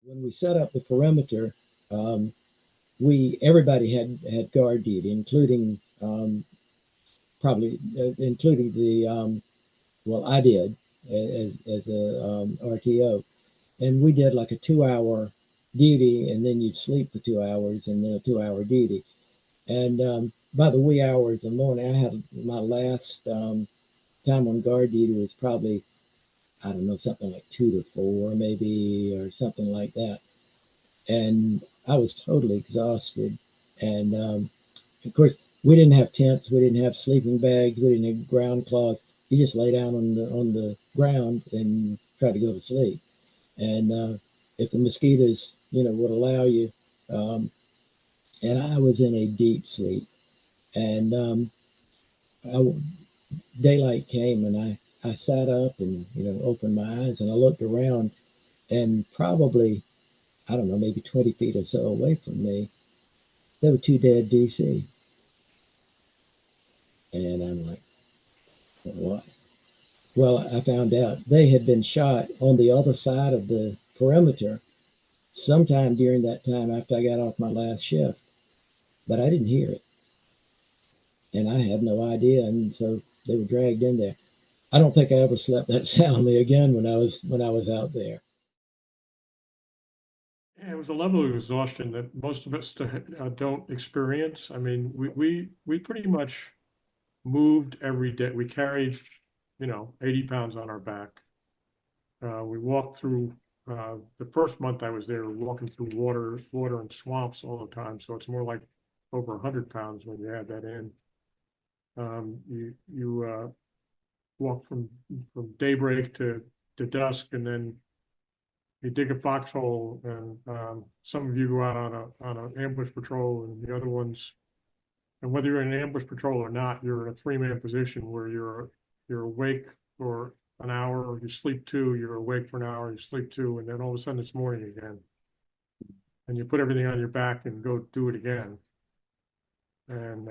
When we set up the perimeter, um, we everybody had guard duty, including probably including the well, I did as a RTO, and we did like a 2 hour duty, and then you'd sleep for 2 hours, and then a 2 hour duty. And by the wee hours of the morning, I had my last time on guard duty was probably, I don't know, something like 2 to 4 maybe, or something like that. And I was totally exhausted. And of course, we didn't have tents, we didn't have sleeping bags, we didn't have ground cloths. You just lay down on the ground and try to go to sleep. And if the mosquitoes, would allow you, um, and I was in a deep sleep. And I, daylight came, and I sat up and opened my eyes, and I looked around, and probably, I don't know, maybe 20 feet or so away from me, there were two dead DC. And I'm like, what? Well, I found out they had been shot on the other side of the perimeter sometime during that time after I got off my last shift, but I didn't hear it, and I had no idea, and so they were dragged in there. I don't think I ever slept that soundly again when I was out there. Yeah, it was a level of exhaustion that most of us don't experience. I mean, we pretty much moved every day. We carried, 80 pounds on our back. We walked through the first month I was there, walking through water and swamps all the time. So it's more like over 100 pounds when you add that in. You walk from daybreak to dusk, and then you dig a foxhole, and some of you go out on an ambush patrol, and the other ones, and whether you're in an ambush patrol or not, you're in a three-man position where you're awake for an hour, you sleep two, you're awake for an hour, you sleep two, and then all of a sudden it's morning again, and you put everything on your back and go do it again, and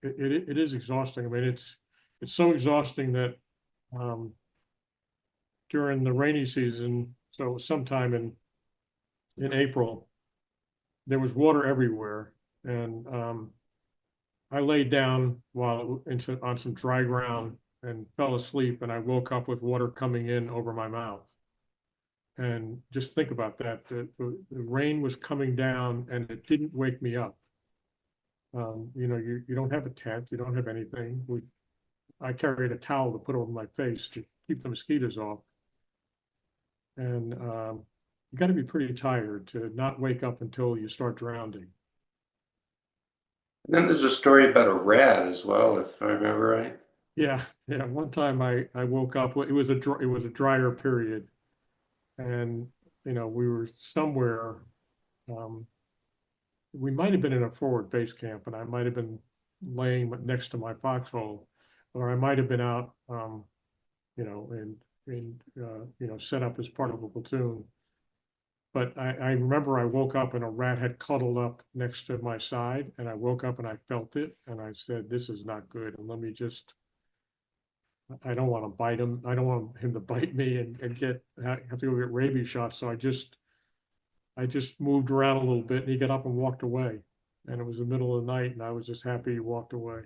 it is exhausting. I mean, it's so exhausting that um, during the rainy season, so sometime in April, there was water everywhere, and I laid down on some dry ground and fell asleep, and I woke up with water coming in over my mouth. And just think about that. The rain was coming down, and it didn't wake me up. You don't have a tent, you don't have anything. I carried a towel to put over my face to keep the mosquitoes off. And you got to be pretty tired to not wake up until you start drowning. And then there's a story about a rat as well, if I remember right. Yeah, yeah. One time I woke up. It was a drier period, and we were somewhere. Um, we might have been in a forward base camp, and I might have been laying next to my foxhole, or I might have been out, set up as part of a platoon. But I remember I woke up and a rat had cuddled up next to my side, and I woke up and I felt it, and I said, "This is not good." And let me just I don't want to bite him. I don't want him to bite me and have to go get rabies shots. So I just moved around a little bit, and he got up and walked away. And it was the middle of the night, and I was just happy he walked away.